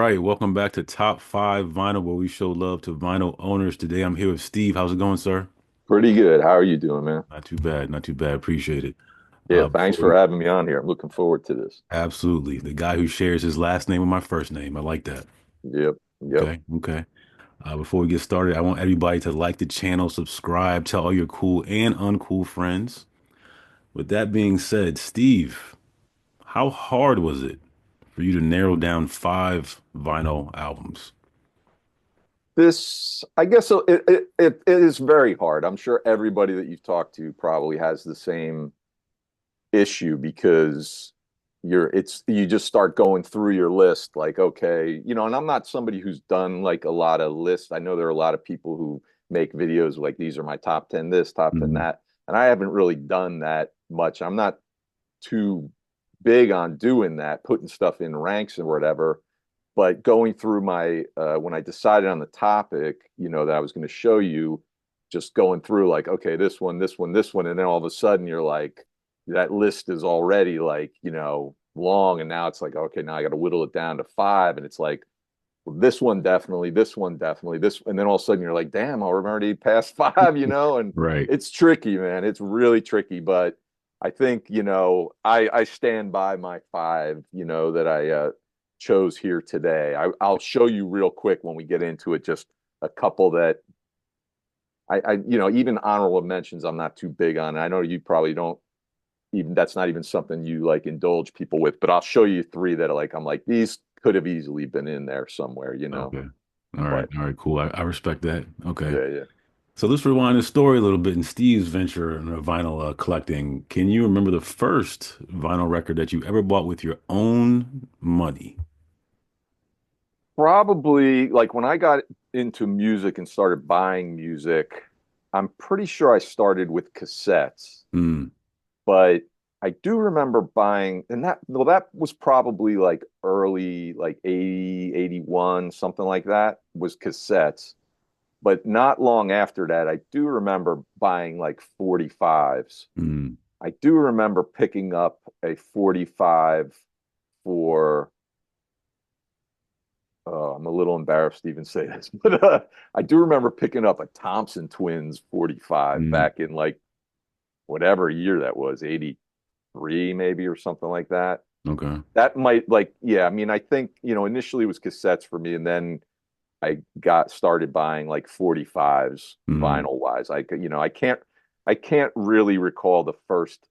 right, welcome back to Top 5 Vinyl, where we show love to vinyl owners. Today I'm here with Steve. How's it going, sir? Pretty good. How are you doing, man? Not too bad, not too bad. Appreciate it. Yeah, thanks Before for we, having me on here. I'm looking forward to this. absolutely, the guy who shares his last name with my first name. I like that. Yep, yep. Okay, okay. Before we get started, I want everybody to like the channel, subscribe, tell all your cool and uncool friends. With that being said, Steve, how hard was it for you to narrow down five vinyl albums? I guess it is very hard. I'm sure everybody that you've talked to probably has the same issue because you just start going through your list like, okay, and I'm not somebody who's done like a lot of lists. I know there are a lot of people who make videos like these are my top 10 this, top 10 Mhm. that, and I haven't really done that much. I'm not too big on doing that, putting stuff in ranks or whatever. But going through my when I decided on the topic, that I was going to show you, just going through like, okay, this one, this one, this one, and then all of a sudden you're like, that list is already like, long, and now it's like, okay, now I got to whittle it down to five, and it's like, well, this one definitely, this, and then all of a sudden you're like, damn, I'm already past five, and Right. it's tricky, man. It's really tricky, but I think, I stand by my five, that I chose here today. I'll show you real quick when we get into it, just a couple that even honorable mentions, I'm not too big on. I know you probably don't even, that's not even something you like indulge people with, but I'll show you three that are like, I'm like, these could have easily been in there somewhere. Okay. All right. But All right. Cool. I respect that. Okay. yeah, yeah. So let's rewind the story a little bit in Steve's venture in vinyl collecting. Can you remember the first vinyl record that you ever bought with your own money? Probably like when I got into music and started buying music, I'm pretty sure I started with cassettes. Hmm. But I do remember buying, and that was probably like early, like 80, 81, something like that, was cassettes. But not long after that, I do remember buying like 45s. Hmm. I do remember picking up a 45 for, I'm a little embarrassed to even say this, but I do remember picking up a Thompson Twins 45 Hmm. back in like whatever year that was, 83 maybe or something like that. Okay. That might like, yeah, I mean, I think, initially it was cassettes for me, and then I got started buying like 45s Hmm. vinyl wise. I can't really recall the first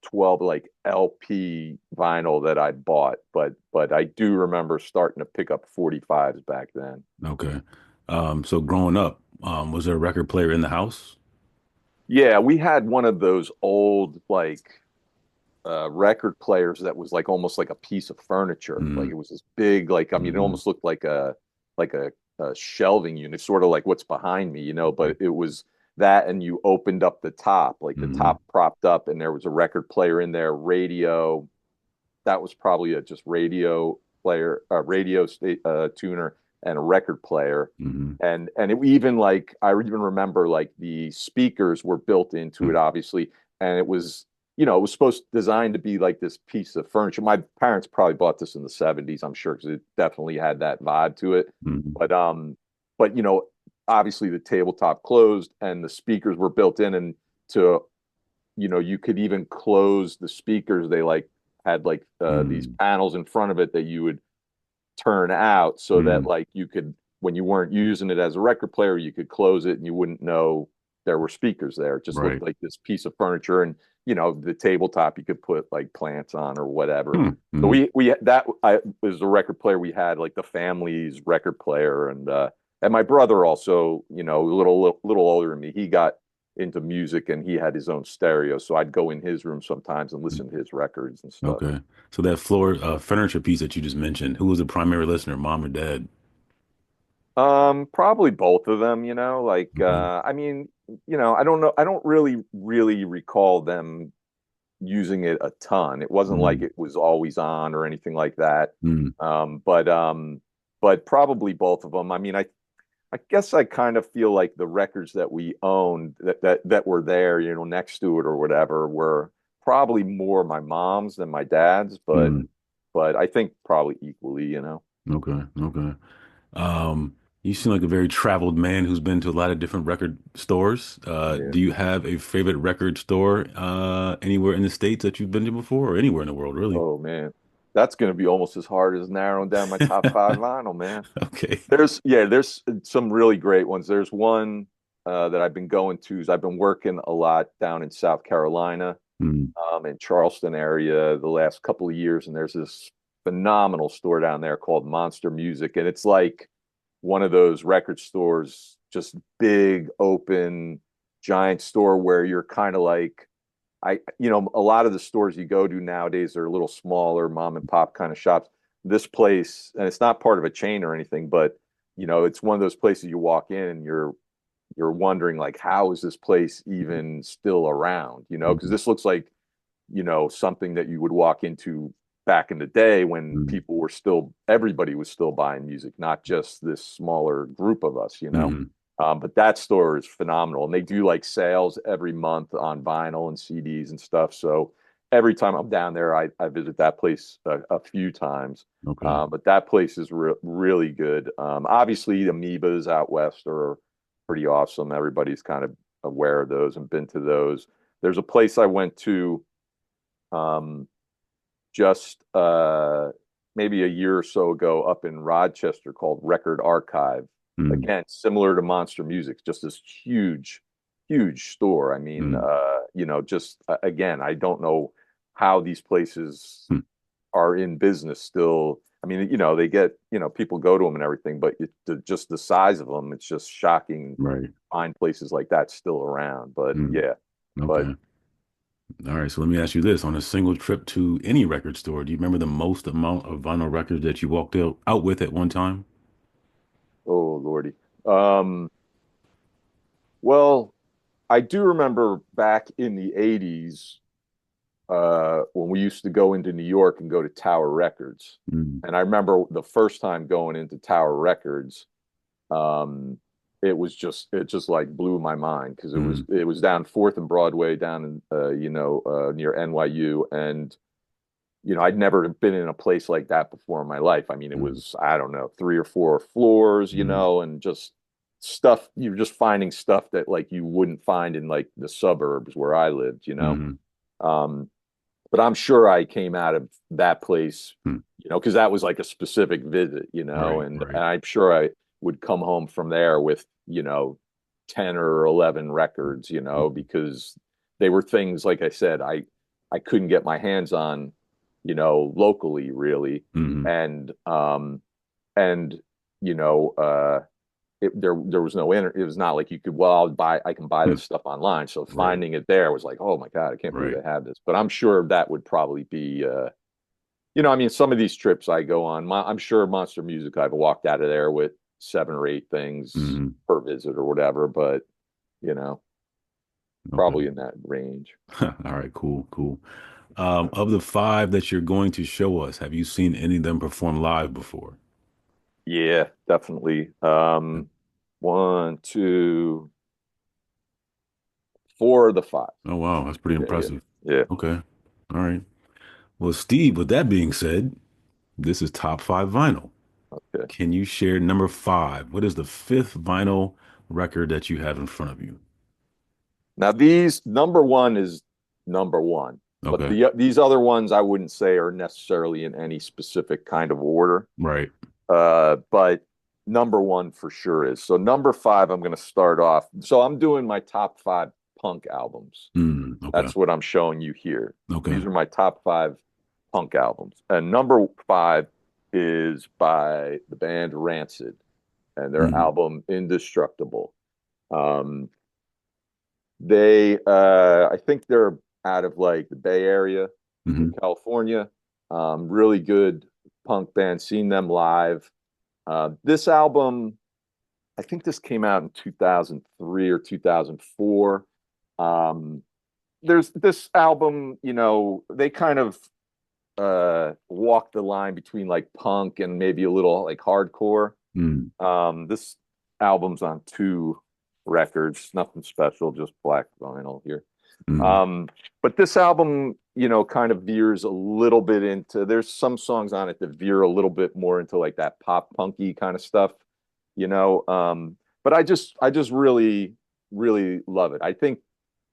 12 like LP vinyl that I bought, but I do remember starting to pick up 45s back then. Okay. So growing up, was there a record player in the house? Yeah, we had one of those old like record players that was like almost like a piece of furniture. Like Hmm. it was this big, like I mean, it Hmm. almost looked like a shelving unit, sort of like what's behind me, Okay. but it was that, and you opened up the top, like the Hmm. top propped up, and there was a record player in there, radio. That was probably a just radio player, tuner, and a record player. Hmm. And it even like I even remember like the speakers were built into it, obviously, and it was supposed designed to be like this piece of furniture. My parents probably bought this in the 70s, I'm sure, because it definitely had that vibe to it. Hmm. But obviously the tabletop closed and the speakers were built in, and to you could even close the speakers. They like had like these Hmm. panels in front of it that you would turn out so that Hmm. like you could, when you weren't using it as a record player, you could close it and you wouldn't know there were speakers there. It just looked Right. like this piece of furniture, and the tabletop you could put like plants on or whatever. Hmm. So Hmm. we that I was the record player we had, like the family's record player, and my brother also, a little older than me, he got into music and he had his own stereo. So I'd go in his room sometimes and listen to his records and stuff. Okay. So that floor furniture piece that you just mentioned, who was the primary listener, mom or dad? Probably both of them, like Okay. I mean, I don't know. I don't really recall them using it a ton. It wasn't like Mm, it was always on or anything like that. mm, Um, but um, but probably both of them. I mean, I guess I kind of feel like the records that we owned that were there, next to it or whatever, were probably more my mom's than my dad's, but mm. but I think probably equally. Okay. Okay. You seem like a very traveled man who's been to a lot of different record stores. Yeah. Do you have a favorite record store anywhere in the States that you've been to before or anywhere in the world, really? Oh man, that's going to be almost as hard as narrowing down my top five vinyl, man. Okay. There's some really great ones. There's one that I've been going to. Is I've been working a lot down in South Carolina, Mm, in Charleston area the last couple of years, and there's this phenomenal store down there called Monster Music, and it's like one of those record stores, just big, open, giant store where you're kind of like a lot of the stores you go to nowadays are a little smaller, mom and pop kind of shops. This place, and it's not part of a chain or anything, but it's one of those places you walk in and you're wondering like, how is this place even still around? Because mm, this looks like, something that you would walk into back in the day when mm, everybody was still buying music, not just this smaller group of us. mm. But that store is phenomenal, and they do like sales every month on vinyl and CDs and stuff. So every time I'm down there, I visit that place a few times. Okay. But that place is really good. Obviously, the amoebas out west are pretty awesome. Everybody's kind of aware of those and been to those. There's a place I went to um, just maybe a year or so ago up in Rochester called Record Archive. Mm, Again, similar to Monster Music, just this huge, huge store. I mean, mm, just again, I don't know how these places mm. are in business still. I mean, they get, people go to them and everything, but just the size of them, it's just shocking to Right. find places like that still around. But Mm. yeah, but Okay. All right. So let me ask you this. On a single trip to any record store, do you remember the most amount of vinyl records that you walked out with at one time? oh Lordy. Um, well, I do remember back in the 80s when we used to go into New York and go to Tower Records. Mm, And I remember the first time going into Tower Records, um, it just like blew my mind because mm, it was down Fourth and Broadway down in near NYU, and I'd never been in a place like that before in my life. I mean, it mm, was, I don't know, three or four floors, mm, and just stuff. You're just finding stuff that like you wouldn't find in like the suburbs where I lived. mm, Um, but I'm sure I came out of that place, mm. because that was like a specific visit, Right. and Right. I'm sure I would come home from there with, 10 or 11 records, Mm, because they were things, like I said, I couldn't get my hands on, locally really. mm, And, and, you know, uh, there was no it was not like you could, well, I can buy mm. this stuff online, so Right. finding it there was like, oh my god, I can't believe Right. they have this. But I'm sure that would probably be I mean, some of these trips I go on, I'm sure Monster Music, I've walked out of there with 7 or 8 things Mm. per visit or whatever, but you know Okay. probably in that range. All right. Cool. Cool. Of the five that you're going to show us, have you seen any of them perform live before? Yeah, definitely. One, two, four of the five. Oh, wow. That's pretty Yeah, yeah, impressive. yeah. Okay. All right. Well, Steve, with that being said, this is top five vinyl. Okay. Can you share number five? What is the fifth vinyl record that you have in front of you? Now these number one is number one, but Okay. these other ones I wouldn't say are necessarily in any specific kind of order. Right. But number one for sure is. So number five, I'm going to start off. So I'm doing my top five punk albums. Okay. That's what I'm showing you here. Okay. These are my top five punk albums. And number five is by the band Rancid and their Mm, album Indestructible. Um, I think they're out of like the Bay Area in hmm California. Really good punk band. Seen them live. This album, I think this came out in 2003 or 2004. Um, there's this album, they kind of walk the line between like punk and maybe a little like hardcore. mm, This album's on 2 records, nothing special, just black vinyl here. Mm, Um, but this album, kind of veers a little bit into, there's some songs on it that veer a little bit more into like that pop punky kind of stuff, you know. But I just really, really love it. I think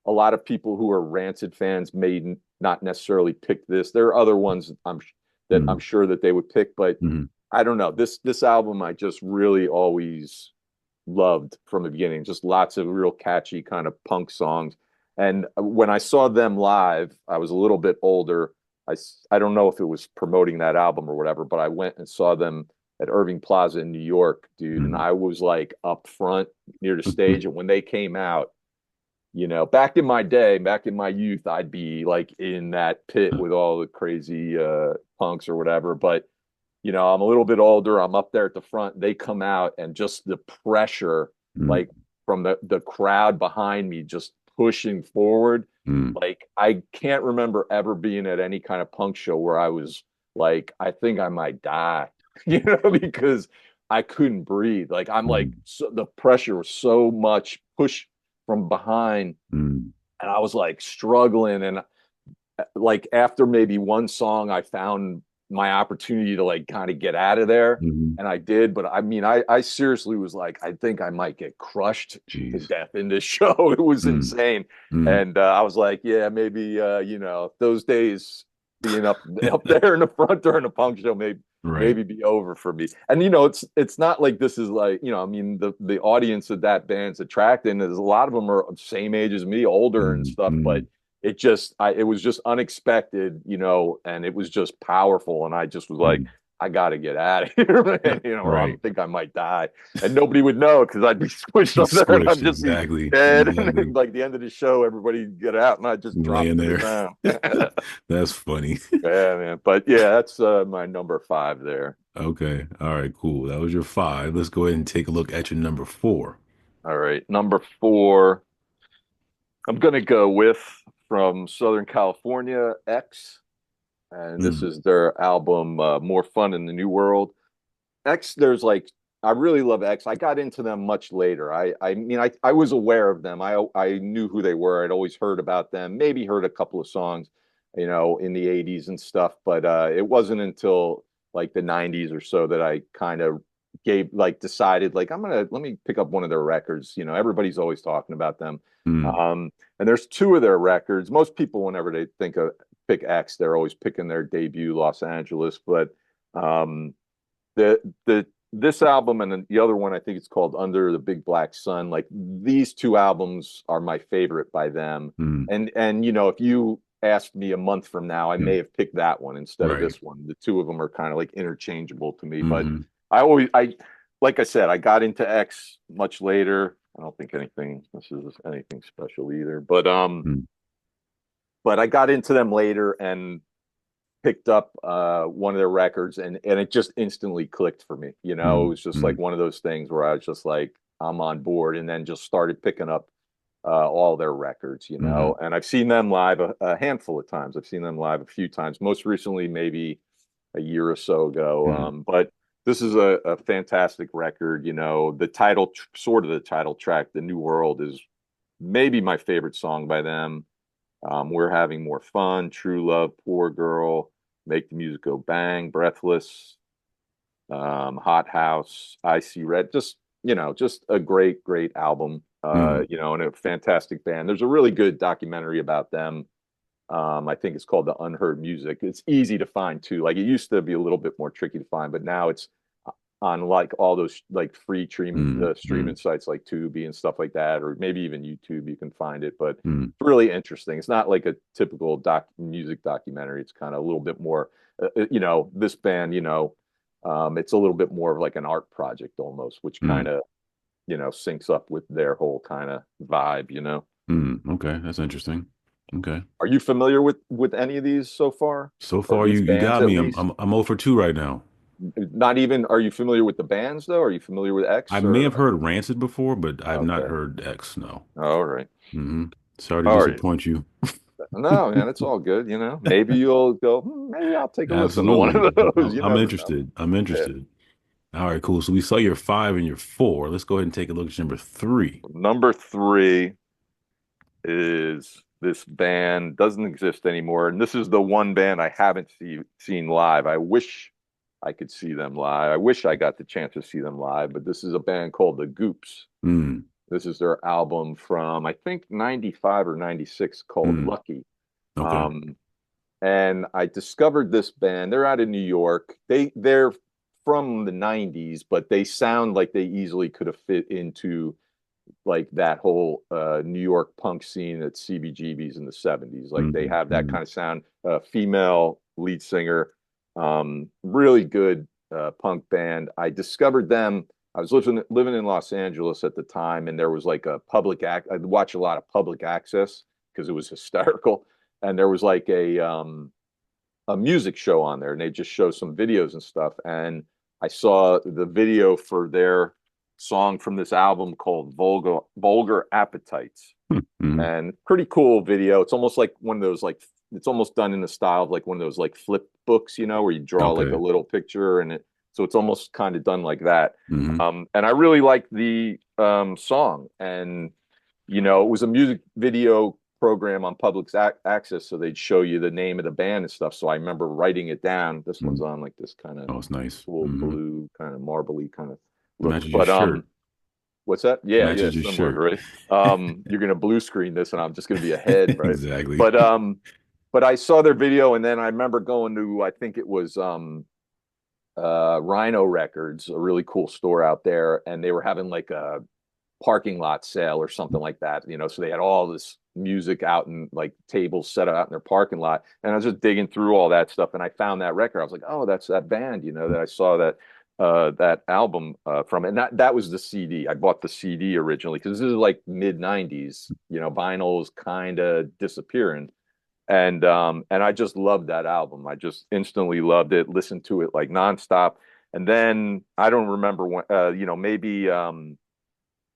a lot of people who are Rancid fans may not necessarily pick this. There are other ones that I'm mm, sure that they would pick, but mm, I don't know. This album I just really always loved from the beginning. Just lots of real catchy kind of punk songs. And when I saw them live, I was a little bit older. I don't know if it was promoting that album or whatever, but I went and saw them at Irving Plaza in New York, dude. And mm, I was like up front near the mm, stage. And when they came out, back in my day, back in my youth, I'd be like in that pit with all the crazy punks or whatever. But I'm a little bit older. I'm up there at the front. They come out and just the pressure, mm, like from the crowd behind me, just pushing forward. mm, Like I can't remember ever being at any kind of punk show where I was like, I think I might die, because I couldn't breathe. Like I'm like, mm, so, the pressure was so much push from behind, mm, and I was like struggling. And like after maybe one song, I found my opportunity to like kind of get out of there, mm. and I did. But I mean, I seriously was like, I think I might get crushed to Jeez. death in this show. It was Mm, insane. mm. And I was like, yeah, maybe those days being up there in the front during a punk show Right. maybe be over for me. And it's not like this is like, I mean, the audience that band's attracting is a lot of them are the same age as me, older and Mm, stuff, but mm, it was just unexpected, and it was just powerful. And I just was like, mm. I got to get out of here, man, or I Right. think I might die. And nobody would know because I'd be squished up there and Squished. I'd just be Exactly. dead. And Exactly. like the end of the show, everybody get out and I just drop Laying to the there. ground. Yeah, That's funny. man. But yeah, that's my number five there. Okay. All right, cool. That was your five. Let's go ahead and take a look at your number four. All right. Number four, I'm going to go with from Southern California, X. And this Mm, is their album, More Fun in the New World. X, there's like, I really love X. I got into them much later. I mean, I was aware of them. I knew who they were. I'd always heard about them, maybe heard a couple of songs, in the 80s and stuff. But it wasn't until like the 90s or so that I kind of decided like let me pick up one of their records. Everybody's always talking about them. mm, Um, and there's two of their records. Most people, whenever they think of pick X, they're always picking their debut Los Angeles, but um the this album and the other one, I think it's called Under the Big Black Sun. Like these two albums are my favorite by them. mm, And if you asked me a month from now, I may mm. have picked that one instead of Right. this one. The two of them are kind of like interchangeable to me. But Hmm. I like I said, I got into X much later. I don't think this is anything special either. Mm, But I got into them later and picked up one of their records, and it just instantly clicked for me. It mm, was just like mm, one of those things where I was just like, I'm on board, and then just started picking up all their records, mm, and I've seen them live a handful of times. I've seen them live a few times, most recently maybe a year or so ago. mm, But this is a fantastic record. Sort of the title track, The New World, is maybe my favorite song by them. We're having more fun, True Love, Poor Girl, Make the Music Go Bang, Breathless, Hot House, I See Red. Just a great, great album. mm, And a fantastic band. There's a really good documentary about them. I think it's called The Unheard Music. It's easy to find too. Like it used to be a little bit more tricky to find, but now it's on like all those like free mm, streaming mm, sites like Tubi and stuff like that, or maybe even YouTube. You can find it, but mm, it's really interesting. It's not like a typical music documentary. It's kind of a little bit more, this band, it's a little bit more of like an art project almost, which kind mm, of syncs up with their whole kind of vibe. mm. Okay, that's interesting. Okay. Are you familiar with any of these so far, So or far, these you bands got at me. I'm least? I'm I'm 0 for 2 right now. Not even. Are you familiar with the bands though? Are you familiar with I X may or? have heard Rancid before, but I've not Okay. heard X. No. All right. Hmm. Sorry to All right. disappoint you. No, man, it's all good. Maybe you'll go. Maybe I'll take a listen to one Absolutely. of those. I'm, You I'm never know. interested. I'm Yeah. interested. All right, cool. So we saw your five and your four. Let's go ahead and take a look at number three. Number three is this band doesn't exist anymore, and this is the one band I haven't seen live. I wish I could see them live. I wish I got the chance to see them live, but this is a band called the Goops. Mm, This is their album from I think 95 or 96 called mm, Lucky. okay. Um, and I discovered this band. They're out of New York. They're from the 90s, but they sound like they easily could have fit into like that whole New York punk scene at CBGB's in the 70s. Like they Mm, have that mm, kind of sound. Female lead singer, really good punk band. I discovered them. I was living in Los Angeles at the time, and there was like a public act. I'd watch a lot of public access because it was hysterical, and there was like a music show on there, and they just show some videos and stuff. And I saw the video for their song from this album called Vulgar Appetites, mm, mm. and pretty cool video. It's almost like one of those like it's almost done in the style of like one of those like flip books, where you draw like a Okay. little picture and it so it's almost kind of done like that. Mm-hmm. And I really liked the song, and it was a music video program on public access, so they'd show you the name of the band and stuff. So I remember writing it down. This one's Mm. on like this kind of Oh, it's nice. cool Mm-hmm. blue, kind of marbly kind of look. Matches your But shirt. what's that? Yeah, yeah, Matches your similar, shirt. right? You're gonna blue screen this, and I'm just gonna be a head, right? Exactly. But but I saw their video, and then I remember going to I think it was Rhino Records, a really cool store out there, and they were having like a parking lot sale or something like that, so they had all this music out and like tables set out in their parking lot. And I was just digging through all that stuff, and I found that record. I was like, oh, that's that band, that I saw that album from. And that was the CD. I bought the CD originally because this is like mid 90s, vinyl was kind of disappearing. And I just loved that album. I just instantly loved it, listened to it like nonstop. And then I don't remember when,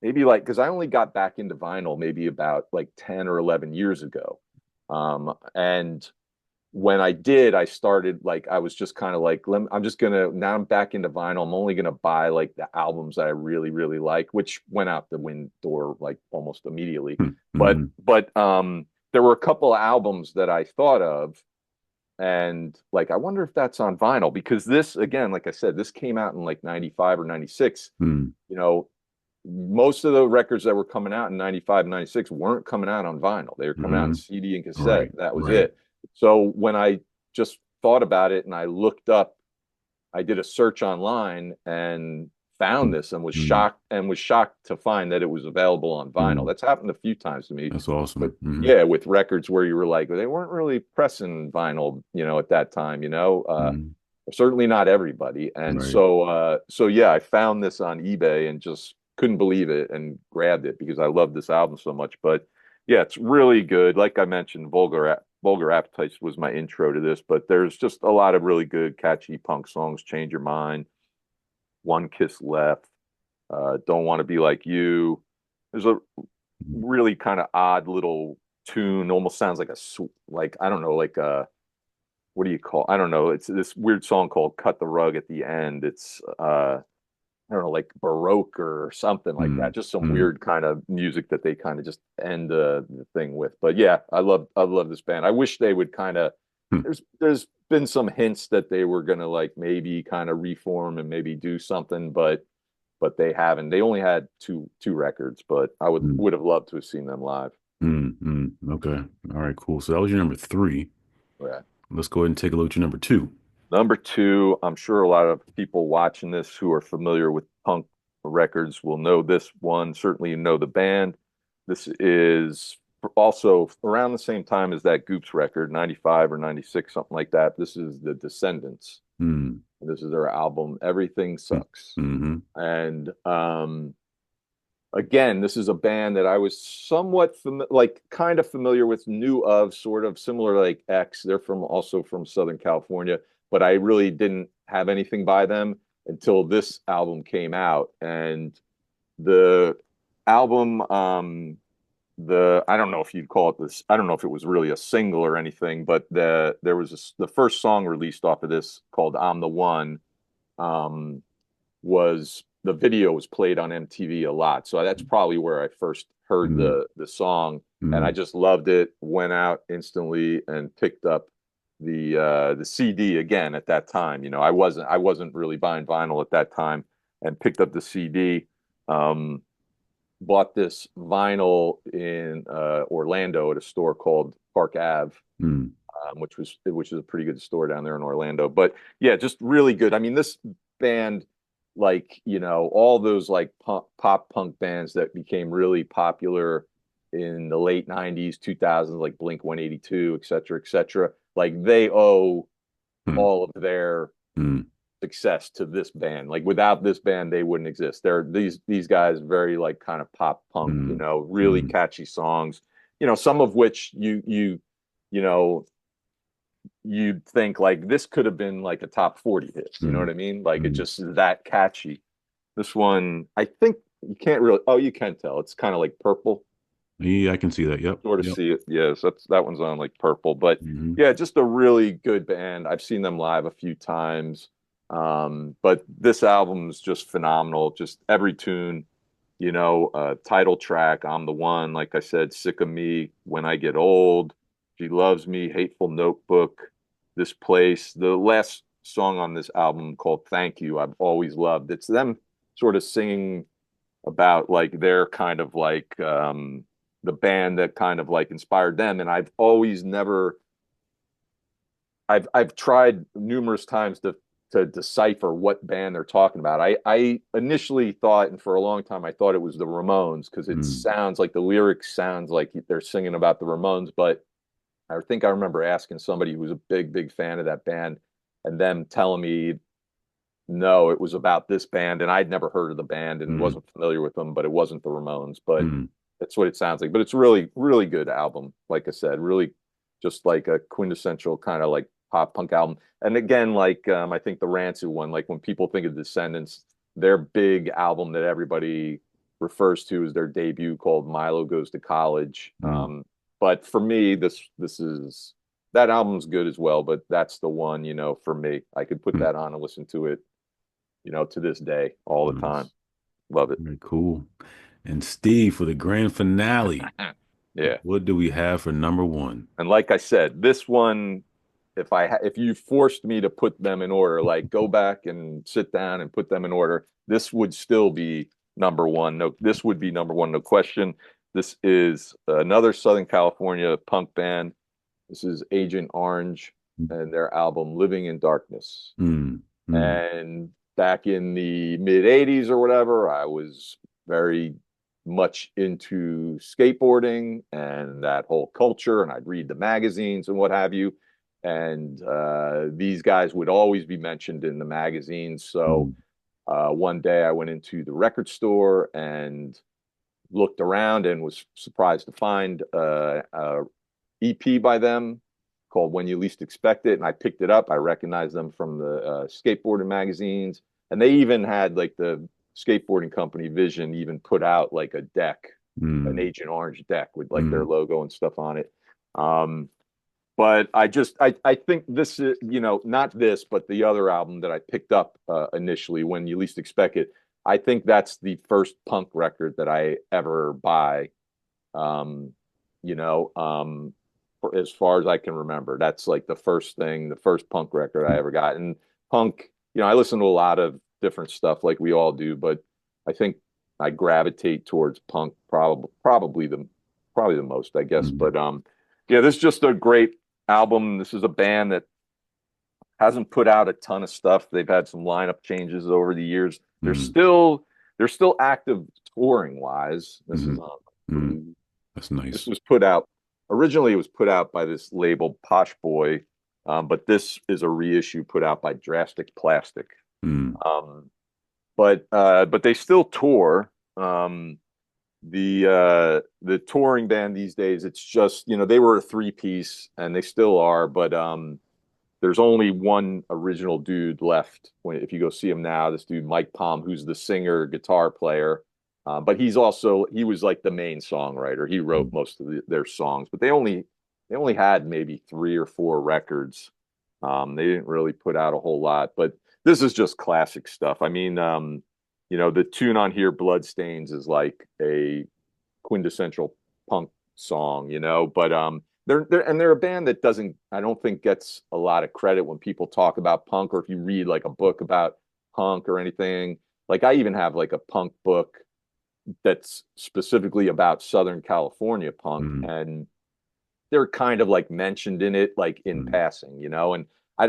maybe like because I only got back into vinyl maybe about like 10 or 11 years ago. And when I did, I started like I was just kind of like I'm just gonna now I'm back into vinyl. I'm only gonna buy like the albums that I really, really like, which went out the window like almost immediately. But Mm-hmm. there were a couple of albums that I thought of, and like I wonder if that's on vinyl because this again, like I said, this came out in like 95 or 96. Mm. You know, most of the records that were coming out in 95 and 96 weren't coming out on vinyl. They were coming out in Mm-hmm. CD and cassette. Right. That was Right. it. So when I just thought about it and I looked up, I did a search online and found this and Mm-hmm. was shocked to find that it was available on vinyl. Mm. That's happened a few times to me. That's But awesome. Mm-hmm. yeah, with records where you were like, they weren't really pressing vinyl, at that time, Mm-hmm. certainly not everybody. And Right. so yeah, I found this on eBay and just couldn't believe it and grabbed it because I love this album so much. But yeah, it's really good. Like I mentioned, Vulgar Appetites was my intro to this, but there's just a lot of really good, catchy punk songs. Change Your Mind, One Kiss Left, Don't Want to Be Like You. There's a really kind of odd little tune, almost sounds like like I don't know, like what do you call? I don't know. It's this weird song called "Cut the Rug" at the end. It's I don't know, like Baroque or something like Mm-hmm. that. Just some Mm-hmm. weird kind of music that they kind of just end the thing with. But yeah, I love this band. I wish they would kind of. There's been some hints that they were gonna like maybe kind of reform and maybe do something, but they haven't. They only had two records, but I would have loved to have seen them live. Mm-hmm. Okay. All right, cool. So that was your number three. Yeah. Let's go ahead and take a look at your number two. Number two, I'm sure a lot of people watching this who are familiar with punk records will know this one. Certainly, you know the band. This is also around the same time as that Goops record, 95 or 96, something like that. This is the Descendants. Mm-hmm. This is their album, Everything Sucks. Mm-hmm. And again, this is a band that I was somewhat like kind of familiar with, knew of, sort of similar like X. They're also from Southern California, but I really didn't have anything by them until this album came out. And the album, I don't know if you'd call it this. I don't know if it was really a single or anything, but there was the first song released off of this called "I'm the One." Um, was the video was played on MTV a lot. So that's probably where I first heard Mm, the song, and I mm, just loved it. Went out instantly and picked up the CD again at that time. I wasn't really buying vinyl at that time, and picked up the CD. Um, Bought this vinyl in Orlando at a store called Park Ave, mm, which is a pretty good store down there in Orlando. But yeah, just really good. I mean, this band, like all those like pop punk bands that became really popular in the late '90s, 2000s, like Blink 182, et cetera, et cetera. Like they owe mm, all of their mm, success to this band. Like without this band, they wouldn't exist. They're these guys very like kind of pop punk, mm, really mm, catchy songs. Some of which you know you'd think like this could have been like a top 40 hit. You know mm, what I mean? Like it mm. just is that catchy. This one, I think you can't really. Oh, you can tell. It's kind of like purple. Yeah, I can see that. Yep. Sort of Yep. see it. Yes, that one's on like purple. But Hmm. yeah, just a really good band. I've seen them live a few times. But this album is just phenomenal. Just every tune, title track, I'm the One, like I said, Sick of Me, When I Get Old, She Loves Me, Hateful Notebook, This Place. The last song on this album called Thank You, I've always loved. It's them sort of singing about like their kind of like the band that kind of like inspired them. And I've always never I've tried numerous times to decipher what band they're talking about. I initially thought, and for a long time I thought it was the Ramones, because it Mm, sounds like the lyrics sounds like they're singing about the Ramones. But I think I remember asking somebody who was a big fan of that band, and them telling me no, it was about this band, and I'd never heard of the band and mm, wasn't familiar with them, but it wasn't the Ramones. But mm, that's what it sounds like. But it's really, really good album. Like I said, really just like a quintessential kind of like pop punk album. And again, like I think the Rancid one, like when people think of Descendants, their big album that everybody refers to is their debut called Milo Goes to College. mm, But for me, this is that album's good as well, but that's the one, for me. I could put mm. that on and listen to it to this day, all the time. Nice. Love it. Very cool. And Steve, for the grand finale, Yeah. what do we have for number one? And like I said, this one, if you forced me to put them in order, like go back and sit down and put them in order, this would still be number one. No, this would be number one, no question. This is another Southern California punk band. This is Agent Orange and their album Living in Darkness. Mm, mm, And back in the mid 80s or whatever, I was very much into skateboarding and that whole culture. And I'd read the magazines and what have you. And these guys would always be mentioned in the magazines. So mm, one day I went into the record store and looked around and was surprised to find a EP by them called When You Least Expect It. And I picked it up. I recognized them from the skateboarding magazines. And they even had like the skateboarding company Vision even put out like a deck, an mm, Agent Orange deck with like their mm, logo and stuff on it. Um, but I think this is, not this, but the other album that I picked up initially, When You Least Expect It. I think that's the first punk record that I ever buy. Um, you know, for as far as I can remember, that's like the first punk record I mm, ever got. And punk, I listen to a lot of different stuff like we all do, but I think I gravitate towards punk probably the most, I guess. mm, But yeah, this is just a great album. This is a band that hasn't put out a ton of stuff. They've had some lineup changes over the years. mm, They're still active touring wise. This is mm, on mm. Blue. That's This nice. was put out originally. It was put out by this label Posh Boy, but this is a reissue put out by Drastic Plastic. Mm, Um, but they still tour. The touring band these days, it's just they were a three piece and they still are, but there's only one original dude left. If you go see him now, this dude Mike Palm, who's the singer guitar player, but he was like the main songwriter. He wrote mm, most of their songs, but they only had maybe three or four records. They didn't really put out a whole lot, but this is just classic stuff. I mean, the tune on here, Bloodstains, is like a quintessential punk song, but they're a band that doesn't, I don't think, gets a lot of credit when people talk about punk, or if you read like a book about punk or anything. Like I even have like a punk book that's specifically about Southern California punk, Mm, and they're kind of like mentioned in it like in mm, passing, and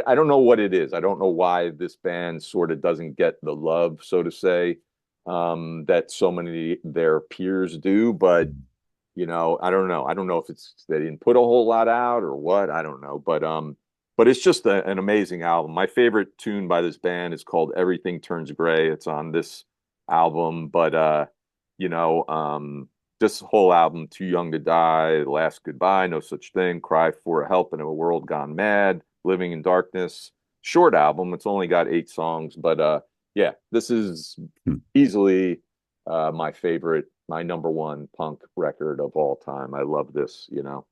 I don't know what it is. I don't know why this band sort of doesn't get the love, so to say, that so many their peers do, but mm. I don't know. I don't know if it's they didn't put a whole lot out or what. I don't know, but it's just an amazing album. My favorite tune by this band is called "Everything Turns Gray." It's on this album, but you know, um, this whole album, "Too Young to Die," "Last Goodbye," "No Such Thing," "Cry for Help in a World Gone Mad," "Living in Darkness." Short album. It's only got 8 songs, but yeah, this is Hmm. easily my favorite, my number one punk record of all time. I love this.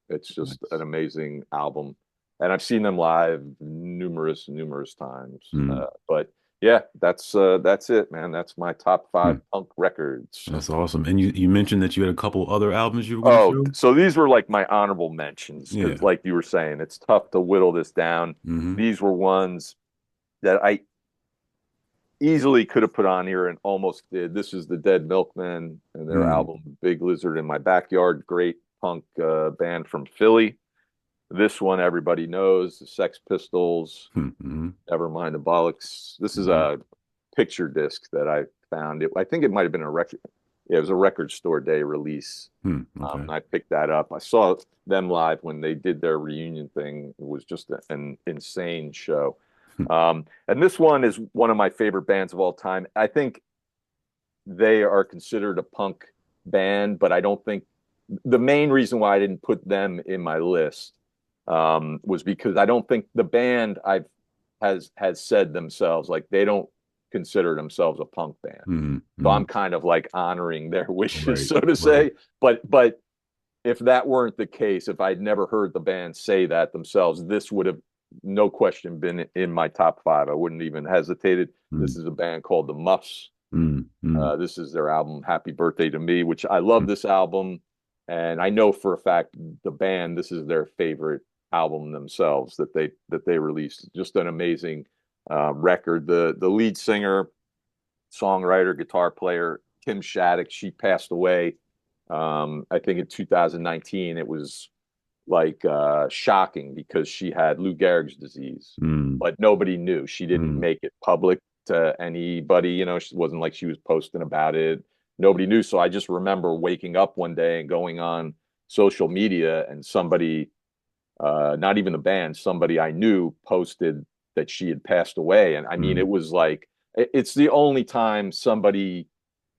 It's just an Nice. amazing album, and I've seen them live numerous times. Mm, But yeah, that's it, man. That's my top five hmm. punk records. That's awesome. And you mentioned that you had a couple other albums you were going to Oh, show? so these were like my honorable mentions because, Yeah. like you were saying, it's tough to whittle this down. Hmm. These were ones that I easily could have put on here and almost did. This is the Dead Milkmen and their Mm, album Big Lizard in My Backyard. Great punk band from Philly. This one everybody knows, the Sex Pistols, hmm, hmm, Nevermind the Bollocks. This is hmm, a picture disc that I found. I think it might have been a record. Yeah, it was a record store day release. hmm. Okay. And I picked that up. I saw them live when they did their reunion thing. It was just an insane show. Hmm, And this one is one of my favorite bands of all time. I think they are considered a punk band, but I don't think the main reason why I didn't put them in my list was because I don't think the band I've has said themselves like they don't consider themselves a punk band. hmm, So hmm. I'm kind of like honoring their wishes, Right. so to Right. say. But if that weren't the case, if I'd never heard the band say that themselves, this would have no question been in my top five. I wouldn't even hesitated. Mm, This is a band called the Muffs. mm, mm, This is their album "Happy Birthday to Me," which I love this album, and I know for a fact the band this is their favorite album themselves that they released. Just an amazing record. The lead singer, songwriter, guitar player Kim Shattuck, she passed away. I think in 2019. It was like shocking because she had Lou Gehrig's disease, mm, but nobody knew. She didn't mm, make it public to anybody. She wasn't like she was posting about it. Nobody knew. So I just remember waking up one day and going on social media, and somebody, not even the band, somebody I knew posted that she had passed away. And I mean, mm, it was like, it's the only time somebody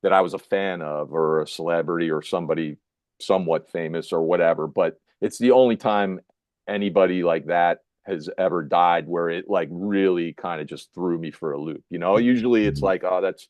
that I was a fan of, or a celebrity, or somebody somewhat famous or whatever, but it's the only time anybody like that has ever died where it like really kind of just threw me for a loop. Usually it's mm, like, oh, that's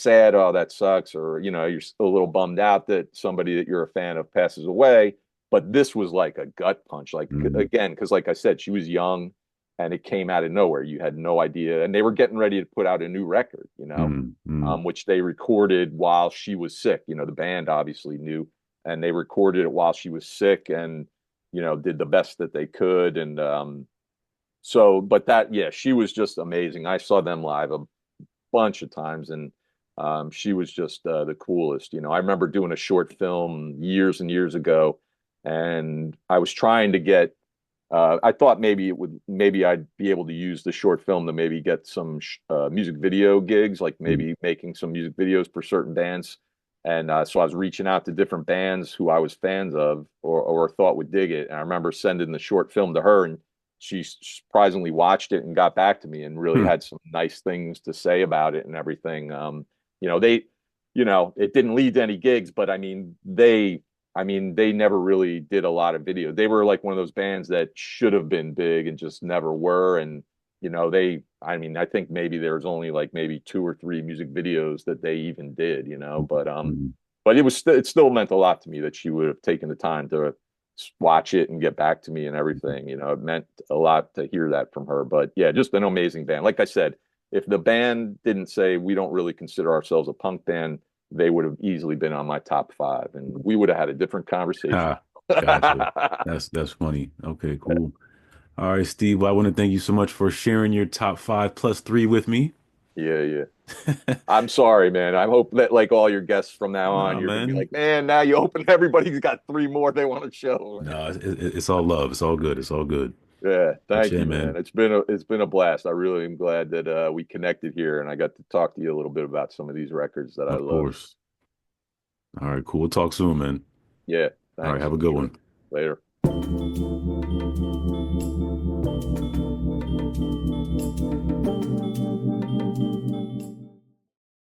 sad, oh, that sucks, or you're a little bummed out that somebody that you're a fan of passes away. But this was like a gut punch, like mm, again, because like I said, she was young and it came out of nowhere. You had no idea, and they were getting ready to put out a new record, mm, mm, which they recorded while she was sick. The band obviously knew, and they recorded it while she was sick, and did the best that they could. And but that, yeah, she was just amazing. I saw them live a bunch of times, and she was just the coolest. I remember doing a short film years and years ago, and I was trying to get. I thought maybe I'd be able to use the short film to maybe get some music video gigs, like mm, maybe making some music videos for certain bands. And so I was reaching out to different bands who I was fans of, or thought would dig it. And I remember sending the short film to her, and she surprisingly watched it and got back to me and really mm, had some nice things to say about it and everything. They, it didn't lead to any gigs, but I mean, they never really did a lot of video. They were like one of those bands that should have been big and just never were. And, I think maybe there's only like maybe 2 or 3 music videos that they even did, mm, but it still meant a lot to me that she would have taken the time to watch it and get back to me and everything. It meant a lot to hear that from her. But yeah, just an amazing band. Like I said, if the band didn't say we don't really consider ourselves a punk band, they would have easily been on my top five, and we would have had a different conversation. Ha, gotcha. That's funny. Okay, cool. All right, Steve. Well, I want to thank you so much for sharing your top five plus three with me. Yeah, yeah. I'm sorry, man. I hope that like all your guests from now on, Nah, you're gonna be man. like, man, now you open everybody's got three more they want to show. No, it's all love. It's all good. It's all good. Yeah, But thank yeah, you, man. man. It's been a blast. I really am glad that we connected here and I got to talk to you a little bit about some of these records that I Of love. course. All right, cool. We'll talk soon, man. Yeah, All right, thanks have a for good sure. one. Later.